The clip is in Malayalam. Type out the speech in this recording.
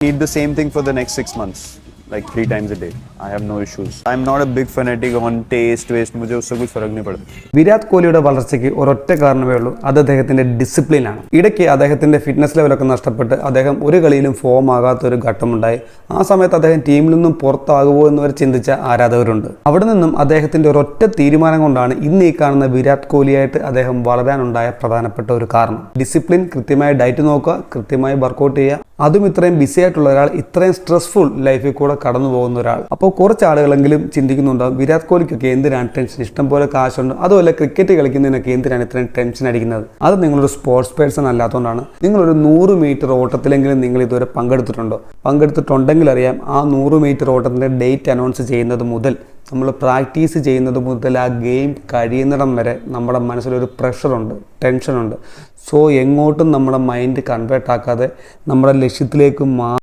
Eat the same thing for the next 6 months, like 3 times a day. I have no issues. I'm not a big fanatic on taste. मुझे उससे कुछ फर्क नहीं पड़ता. വിരാട് കോഹ്ലിയുടെ വളർച്ചയ്ക്ക് ഒരൊറ്റ കാരണമേ ഉള്ളൂ, അത് അദ്ദേഹത്തിന്റെ ഡിസിപ്ലിനാണ്. ഇടയ്ക്ക് അദ്ദേഹത്തിന്റെ ഫിറ്റ്നസ് ലെവലൊക്കെ നഷ്ടപ്പെട്ട് അദ്ദേഹം ഒരു കളിയിലും ഫോം ആകാത്ത ഒരു ഘട്ടമുണ്ടായി. ആ സമയത്ത് അദ്ദേഹം ടീമിൽ നിന്നും പുറത്താകുമോ എന്ന് വരെ ചിന്തിച്ച ആരാധകരുണ്ട്. അവിടെ നിന്നും അദ്ദേഹത്തിന്റെ ഒരൊറ്റ തീരുമാനം കൊണ്ടാണ് ഇന്ന് ഈ കാണുന്ന വിരാട് കോഹ്ലിയായിട്ട് അദ്ദേഹം വളരാനുണ്ടായ പ്രധാനപ്പെട്ട ഒരു കാരണം. ഡിസിപ്ലിൻ, കൃത്യമായി ഡയറ്റ് നോക്കുക, കൃത്യമായി വർക്കൗട്ട് ചെയ്യുക. അതും ഇത്രയും ബിസി ആയിട്ടുള്ള ഒരാൾ, ഇത്രയും സ്ട്രെസ്ഫുൾ ലൈഫിൽ കൂടെ കടന്നു പോകുന്ന ഒരാൾ. അപ്പോൾ കുറച്ച് ആളുകളെങ്കിലും ചിന്തിക്കുന്നുണ്ടാവും, വിരാട് കോഹ്ലിക്കൊക്കെ എന്തിനാണ് ടെൻഷൻ, ഇഷ്ടം പോലെ കാശുണ്ട്, അതുപോലെ ക്രിക്കറ്റ് കളിക്കുന്നതിനൊക്കെ എന്തിനാണ് ഇത്രയും ടെൻഷൻ അടിക്കുന്നത്? അത് നിങ്ങളൊരു സ്പോർട്സ് പേഴ്സൺ അല്ലാത്തതുകൊണ്ടാണ്. നിങ്ങളൊരു 100 മീറ്റർ ഓട്ടത്തിലെങ്കിലും നിങ്ങൾ ഇതുവരെ പങ്കെടുത്തിട്ടുണ്ടോ? പങ്കെടുത്തിട്ടുണ്ടെങ്കിൽ അറിയാം, ആ 100 മീറ്റർ ഓട്ടത്തിൻ്റെ ഡേറ്റ് അനൗൺസ് ചെയ്യുന്നത് മുതൽ, നമ്മൾ പ്രാക്ടീസ് ചെയ്യുന്നത് മുതൽ ആ ഗെയിം കഴിയുന്നിടം വരെ നമ്മുടെ മനസ്സിലൊരു പ്രഷറുണ്ട്, ടെൻഷനുണ്ട്. സോ എങ്ങോട്ടും നമ്മുടെ മൈൻഡ് കൺവേർട്ട് ആക്കാതെ നമ്മുടെ ലക്ഷ്യത്തിലേക്ക്